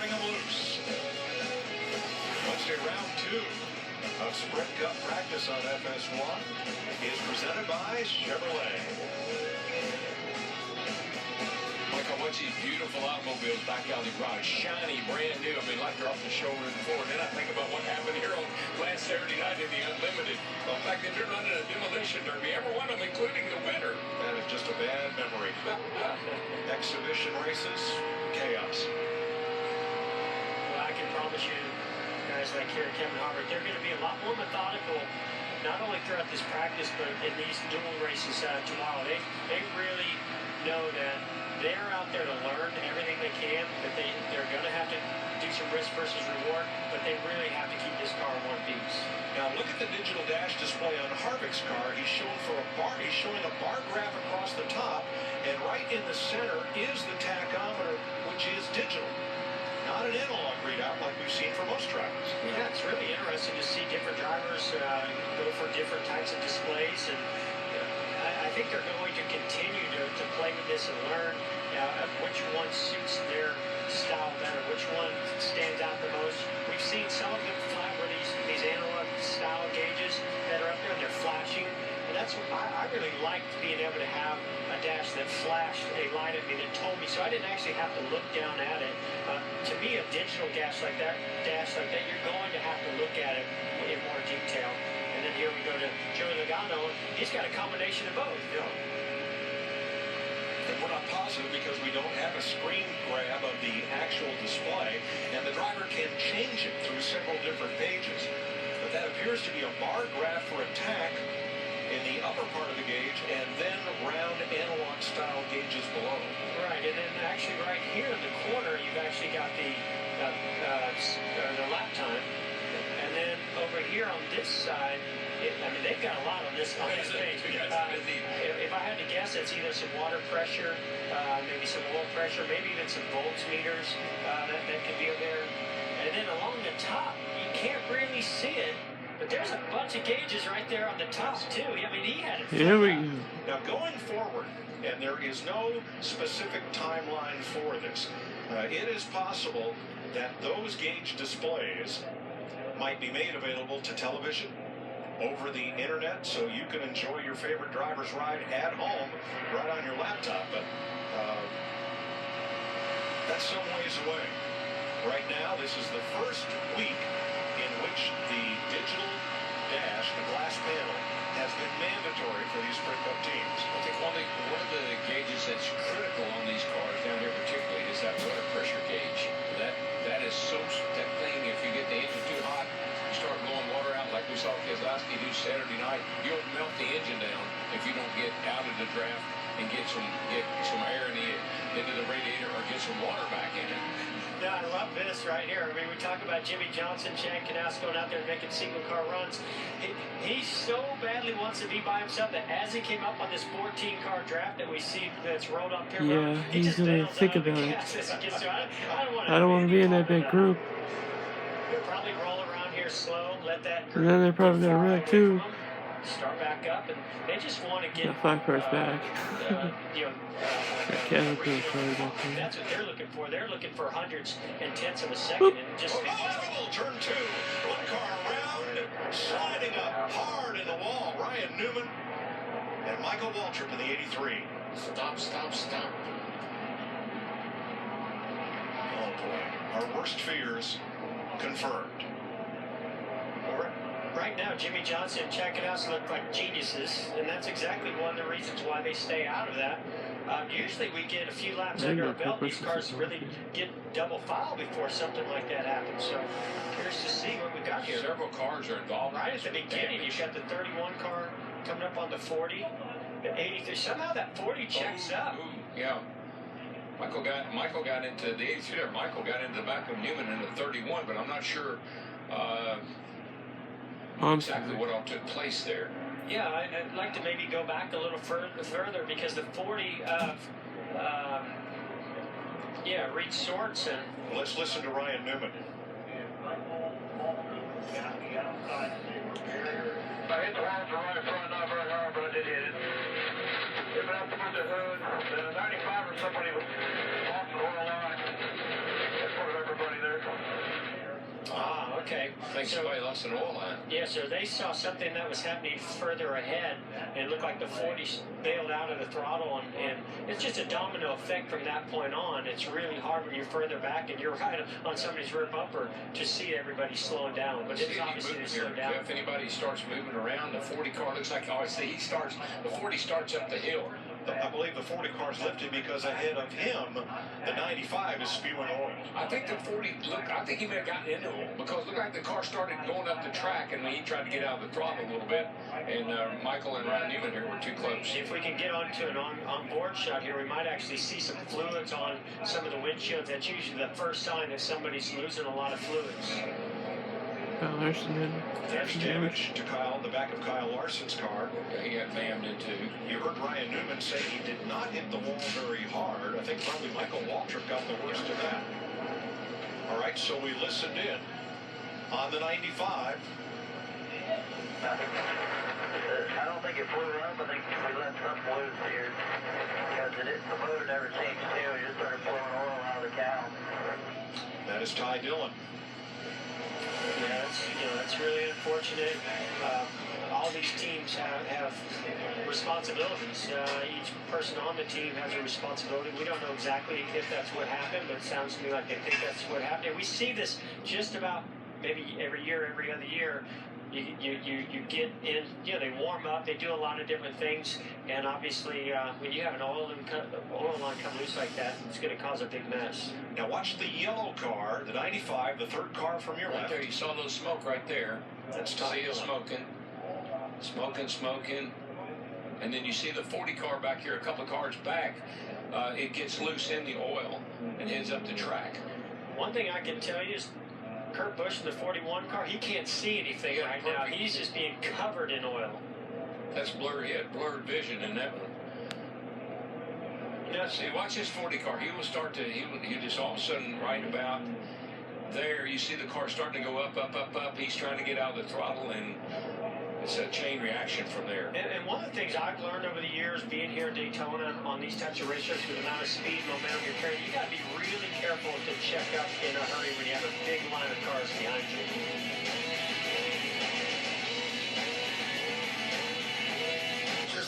letting them loose. Wednesday round 2 of Sprint Cup practice on FS1 is presented by Chevrolet. Michael, watch these beautiful automobiles back out in the garage, shiny, brand new. I mean, like they're off the shoulder and forward. Then I think about what happened here on last Saturday night in the Unlimited. In fact, they're running a demolition derby, every one of them, including the winner. That is just a bad memory. Exhibition races, chaos. Well, I can promise you, guys like here at Kevin Harvick, they're going to be a lot more methodical, not only throughout this practice, but in these dual races tomorrow. They really know that they're out there to learn everything they can, that they're going to have to do some risk versus reward, but they really have to keep this car in one piece. Now look at the digital dash display on Harvick's car. He's showing a bar graph across the top, and right in the center is the tachometer, which is digital. Not an analog readout like we've seen for most drivers. Yeah, it's really interesting to see different drivers go for different types of displays, and I think they're going to continue to play with this and learn which one suits their style better, which one stands out the most. We've seen some of them flat where these analog style gauges that are up there and they're flashing. And that's what I really liked, being able to have a dash that flashed a light at me that told me, so I didn't actually have to look down at it. To me, a digital dash like that, you're going to have to look at it in more detail. And then here we go to Joey Logano. He's got a combination of both. Yeah. And we're not positive because we don't have a screen grab of the actual display, and the driver can change it through several different pages. But that appears to be a bar graph for attack in the upper part of the gauge, and then round analog style gauges below. Right, and then actually right here in the corner, you've actually got the lap time. And then over here on this side, I mean, they've got a lot on this page. If I had to guess, it's either some water pressure, maybe some oil pressure, maybe even some voltmeters that can be there. And then along the top, you can't really see it, but there's a bunch of gauges right there on the top, too. I mean, he had it. Here we go. Now, going forward, and there is no specific timeline for this, it is possible that those gauge displays might be made available to television, over the internet, so you can enjoy your favorite driver's ride at home, right on your laptop. But that's some ways away. Right now, this is the first week in which the digital dash, the glass panel, has been mandatory for these Sprint Cup teams. I think one of the gauges that's critical on these cars down here particularly is that water pressure gauge. That is so, that thing, if you get the engine too hot, you start blowing water out like we saw Keselowski do Saturday night, you'll melt the engine down if you don't get out of the draft and get some air into the radiator or get some water back in it. No, I love this right here. I mean, we talk about Jimmy Johnson, Chad Knaus going out there and making single car runs. He so badly wants to be by himself that as he came up on this 14-car draft that we see that's rolled on pit road, he he's just gonna bails think out of the about it. gas as he gets to it. I don't want to be in that big group. He'll probably roll around here slow, let that group. And then they're probably gonna wreck too. Start back up, and they just want to get The 5 cars back. Kevin probably back there. That's what they're looking for. They're looking for hundreds and tenths of a second, and just. Turn 2, one car around, sliding up hard in the wall. Ryan Newman and Michael Waltrip in the 83. Stop. Oh boy, our worst fears confirmed. Right now, Jimmy Johnson and Chad Knaus look like geniuses, and that's exactly one of the reasons why they stay out of that. Usually we get a few laps under our belt. These cars really get double foul before something like that happens. So curious to see what we got here. Several cars are involved. Right at the beginning, you've got the 31 car coming up on the 40, the 83. Somehow that 40 checks up. Yeah. Michael got into the 83 there. Michael got into the back of Newman in the 31, but I'm not sure exactly what all took place there. Yeah, I'd like to maybe go back a little further because the 40 reached sorts. And let's listen to Ryan Newman. I hit the wall from right in front, not very hard, but I did hit it. It went up through the hood. The 95 or somebody was off the whole line. In front of everybody I think somebody lost an oil line. Yeah, so they saw something that was happening further ahead, and it looked like the 40 bailed out of the throttle, and it's just a domino effect from that point on. It's really hard when you're further back and you're right on somebody's rear bumper to see everybody slowing down. But it's obviously they slowed down. If anybody starts moving around, the 40 car looks like, oh, I see, the 40 starts up the hill. I believe the 40 car's lifted because ahead of him, the 95 is spewing oil. I think the 40, I think he may have gotten into oil because it looked like the car started going up the track and he tried to get out of the throttle a little bit. And Michael and Ryan Newman here were too close. If we can get onto an on-board shot here, we might actually see some fluids on some of the windshields. That's usually the first sign that somebody's losing a lot of fluids. There's damage to Kyle, the back of Kyle Larson's car. He got rammed into. You heard Ryan Newman say he did not hit the wall very hard. I think probably Michael Waltrip got the worst of that. All right, so we listened in on the 95. I don't think it blew up. I think we left some loose here because the motor never changed too. It just started blowing oil out of the cow. That is Ty Dillon. Yeah, that's really unfortunate. All these teams have responsibilities. Each person on the team has a responsibility. We don't know exactly if that's what happened, but it sounds to me like they think that's what happened. And we see this just about maybe every year, every other year. You get in, they warm up, they do a lot of different things, and obviously when you have an oil line come loose like that, it's going to cause a big mess. Now watch the yellow car, the 95, the third car from your left. There, you saw those smoke right there. That's Ty Dillon. Smoking. And then you see the 40 car back here, a couple of cars back. It gets loose in the oil and heads up the track. One thing I can tell you is Kurt Busch in the 41 car, he can't see anything right now. He's just being covered in oil. That's blurry. He had blurred vision in that one. See, watch his 40 car. He just all of a sudden right about there, you see the car starting to go up. He's trying to get out of the throttle, and it's a chain reaction from there. And one of the things I've learned over the years being here in Daytona on these types of racetracks with the amount of speed and momentum you're carrying, you got to be really careful to check up in a hurry when you have a big line of cars behind you.